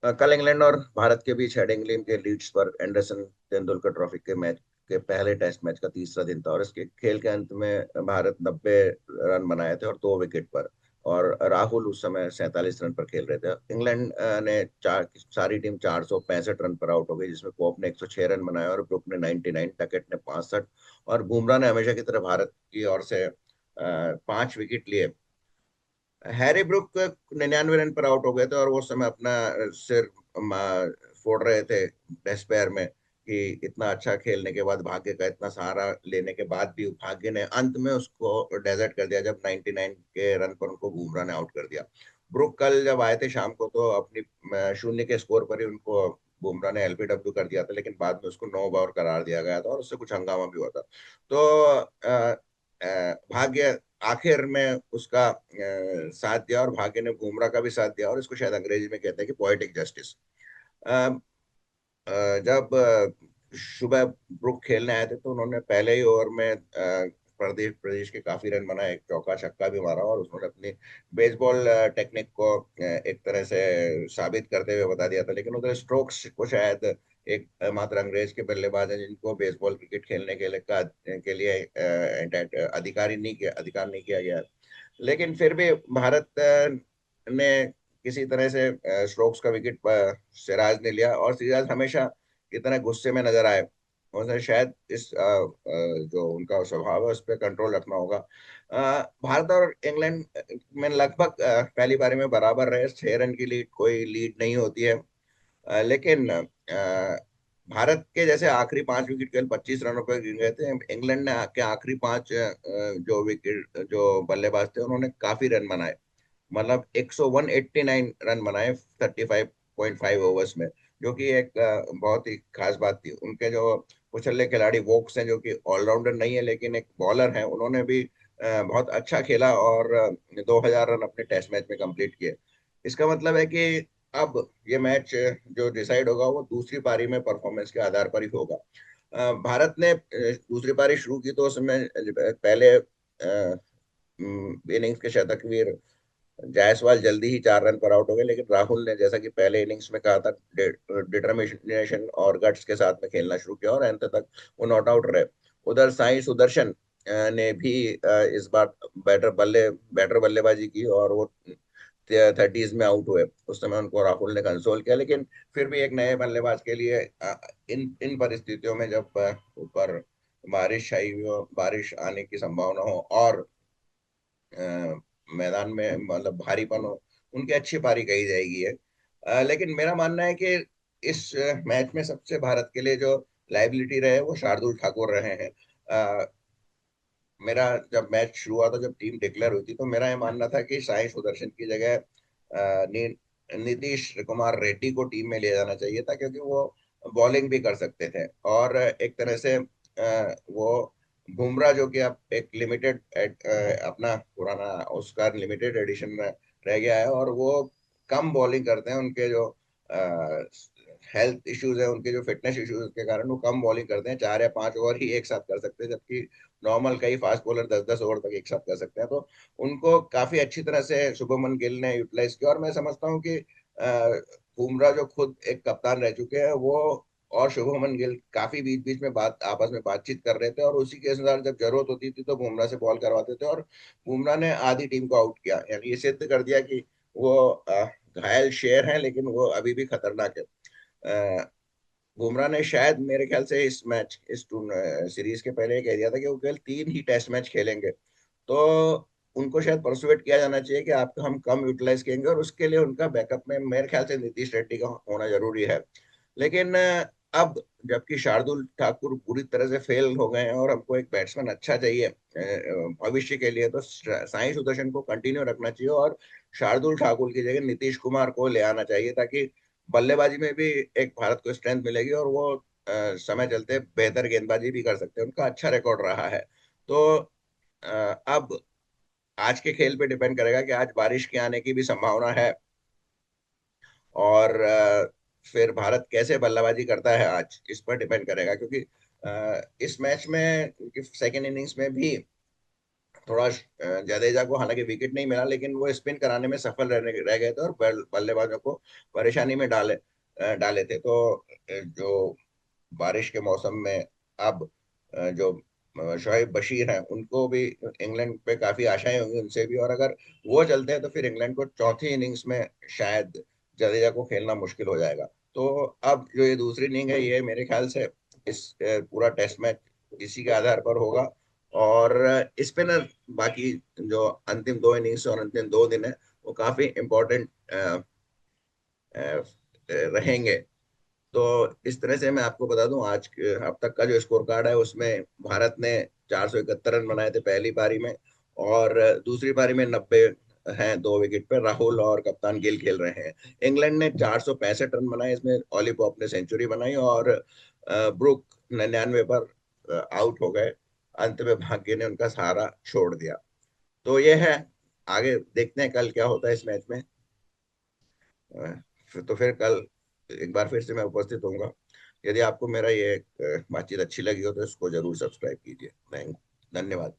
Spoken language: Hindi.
कल इंग्लैंड और भारत के बीच हेडिंग्ली के लीड्स पर एंडरसन तेंदुलकर ट्रॉफी के मैच के पहले टेस्ट मैच का तीसरा दिन था, और इसके खेल के अंत में भारत 90 रन बनाए थे और 2 विकेट पर। और राहुल उस समय 47 रन पर खेल रहे थे। इंग्लैंड ने चार सारी टीम 465 रन पर आउट हो गई, जिसमें पोप ने 106 रन बनाए और ब्रुक ने 99, टकेट ने 65 और बुमराह ने हमेशा की तरह भारत की ओर से 5 विकेट लिए। हैरी ब्रुक 99 रन पर आउट हो गए थे और वो उस समय अपना सिर फोड़ रहे थे डिस्पेयर में कि इतना अच्छा खेलने के बाद, भाग्य का इतना सहारा लेने के बाद भी भाग्य ने अंत में उसको डेजर्ट कर दिया, जब 99 के रन पर उनको बुमराह ने आउट कर दिया। ब्रुक कल जब आए थे शाम को तो अपनी शून्य के स्कोर पर ही उनको बुमराह ने एलबीडब्ल्यू कर दिया था, लेकिन बाद में उसको नो बॉल करार दिया गया था और उससे कुछ हंगामा भी हुआ था। तो भाग्य आखिर में उसका साथ दिया और भाग्य ने बुमराह का भी साथ दिया, और इसको शायद अंग्रेजी में कहते हैं कि पोएटिक जस्टिस। जब सुबह ब्रुक खेलने आए थे तो उन्होंने पहले ही ओवर में प्रदेश प्रदेश के काफी रन बनाए, एक चौका छक्का भी मारा, और उन्होंने अपनी बेसबॉल टेक्निक को एक तरह से साबित करते हुए बता दिया था। लेकिन उधर स्ट्रोक्स को शायद एक मात्र अंग्रेज के बल्लेबाज हैं जिनको बेसबॉल क्रिकेट खेलने के लिए अधिकार नहीं किया गया है। लेकिन फिर भी भारत ने किसी तरह से स्ट्रोक्स का विकेट सिराज ने लिया, और सिराज हमेशा की तरह गुस्से में नजर आए। उन्हें शायद इस जो उनका स्वभाव है उस पर कंट्रोल रखना होगा। भारत और इंग्लैंड में लगभग पहली पारी में बराबर रहे, 6 रन की लीड कोई लीड नहीं होती है। लेकिन भारत के जैसे आखिरी 5 विकेट केवल 25 रनों पर गिर गए थे। इंग्लैंड ने के आखिरी 5 जो बल्लेबाज थे उन्होंने काफी रन बनाए, मतलब 189 रन बनाए 35.5 ओवर्स में, जो कि एक बहुत ही खास बात थी। उनके जो कुशल खिलाड़ी वोक्स हैं, जो कि ऑलराउंडर नहीं है लेकिन एक बॉलर हैं, उन्होंने भी बहुत अच्छा खेला और 2000 रन अपने टेस्ट मैच में कंप्लीट किए। इसका मतलब है कि अब ये मैच जो डिसाइड होगा वो दूसरी पारी में परफॉर्मेंस के आधार पर ही होगा। भारत ने दूसरी पारी शुरू की तो उसमें पहले इनिंग्स के शतकवीर जायसवाल जल्दी ही 4 रन पर आउट हो गए, लेकिन राहुल ने जैसा कि पहले इनिंग्स में कहा था डिटर्मिनेशन और गट्स के साथ में खेलना शुरू किया और अंत तक वो नॉट आउट रहे। उधर साई सुदर्शन ने भी इस बार बेटर बल्लेबाजी की और वो 30s में आउट हुए। उस समय उनको राहुल ने कंसोल किया, लेकिन फिर भी एक नए बल्लेबाज के लिए इन इन परिस्थितियों में जब ऊपर बारिश आने की संभावना हो और मैदान में मतलब भारीपन हो, उनकी अच्छी पारी कही जाएगी है। लेकिन मेरा मानना है कि इस मैच में सबसे भारत के लिए जो लाइबिलिटी रहे वो शार्दुल ठाकुर रहे हैं। अ, मेरा जब मैच शुरू हुआ था, जब टीम डिक्लेयर हुई थी, तो मेरा ये मानना था कि साई सुदर्शन की जगह नीतीश कुमार रेड्डी को टीम में ले जाना चाहिए था, क्योंकि वो बॉलिंग भी कर सकते थे और एक तरह से वो बुमराह जो कि अब एक लिमिटेड अपना पुराना उसका लिमिटेड एडिशन में रह गया है, और वो कम बॉलिंग करते हैं। उनके जो हेल्थ इश्यूज है, उनके जो फिटनेस इश्यूज के कारण वो कम बॉलिंग करते हैं, 4 या 5 ओवर ही एक साथ कर सकते हैं, जबकि नॉर्मल कई फास्ट बॉलर 10-10 ओवर तक एक साथ कर सकते हैं। तो उनको काफी अच्छी तरह से शुभमन गिल ने यूटिलाइज किया, और मैं समझता हूँ कि बुमराह जो खुद एक कप्तान रह चुके हैं, वो और शुभमन गिल काफी बीच बीच में आपस में बातचीत कर रहे थे, और उसी के अनुसार जब जरूरत होती थी तो बुमराह से बॉल करवाते थे, और बुमराह ने आधी टीम को आउट किया, यानी ये सिद्ध कर दिया कि वो घायल शेर हैं लेकिन वो अभी भी खतरनाक है। बुमराह ने शायद मेरे ख्याल से इस सीरीज के पहले कह दिया था कि वो केवल 3 ही टेस्ट मैच खेलेंगे। तो उनको शायद परसुएट किया जाना चाहिए कि आपको हम कम यूटिलाइज करेंगे, और उसके लिए उनका बैकअप में मेरे ख्याल से नीतीश रेड्डी का होना जरूरी है। लेकिन अब जबकि शार्दुल ठाकुर पूरी तरह से फेल हो गए हैं और हमको एक बैट्समैन अच्छा चाहिए भविष्य के लिए, तो साई सुदर्शन को कंटिन्यू रखना चाहिए और शार्दुल ठाकुर की जगह नीतीश कुमार को ले आना चाहिए, ताकि बल्लेबाजी में भी एक भारत को स्ट्रेंथ मिलेगी और वो समय चलते बेहतर गेंदबाजी भी कर सकते हैं। उनका अच्छा रिकॉर्ड रहा है। तो अब आज के खेल पे डिपेंड करेगा कि आज बारिश के आने की भी संभावना है, और फिर भारत कैसे बल्लेबाजी करता है आज इस पर डिपेंड करेगा, क्योंकि इस मैच में सेकेंड इनिंग्स में भी थोड़ा जडेजा को हालांकि विकेट नहीं मिला, लेकिन वो स्पिन कराने में सफल रह गए थे और बल्लेबाजों को परेशानी में डाले थे। तो जो बारिश के मौसम में अब जो शोएब बशीर हैं उनको भी इंग्लैंड पे काफी आशाएं होंगी उनसे भी, और अगर वो चलते हैं तो फिर इंग्लैंड को चौथी इनिंग्स में शायद जडेजा को खेलना मुश्किल हो जाएगा। तो अब जो ये दूसरी इनिंग है ये मेरे ख्याल से इस पूरा टेस्ट मैच इसी के आधार पर होगा। और स्पिनर बाकी जो अंतिम दो इनिंग्स और अंतिम दो दिन है वो काफी इम्पोर्टेंट रहेंगे। तो इस तरह से मैं आपको बता दूं आज अब तक का जो स्कोर कार्ड है उसमें भारत ने 471 रन बनाए थे पहली पारी में, और दूसरी पारी में 90 हैं, 2 विकेट पर राहुल और कप्तान गिल खेल रहे हैं। इंग्लैंड ने 465 रन बनाए, इसमें ऑली पॉप ने सेंचुरी बनाई और ब्रुक 99 पर आउट हो गए। अंत में भाग्य ने उनका सहारा छोड़ दिया। तो ये है, आगे देखते हैं कल क्या होता है इस मैच में। तो फिर कल एक बार फिर से मैं उपस्थित होऊंगा। यदि आपको मेरा ये बातचीत अच्छी लगी हो तो इसको जरूर सब्सक्राइब कीजिए। धन्यवाद।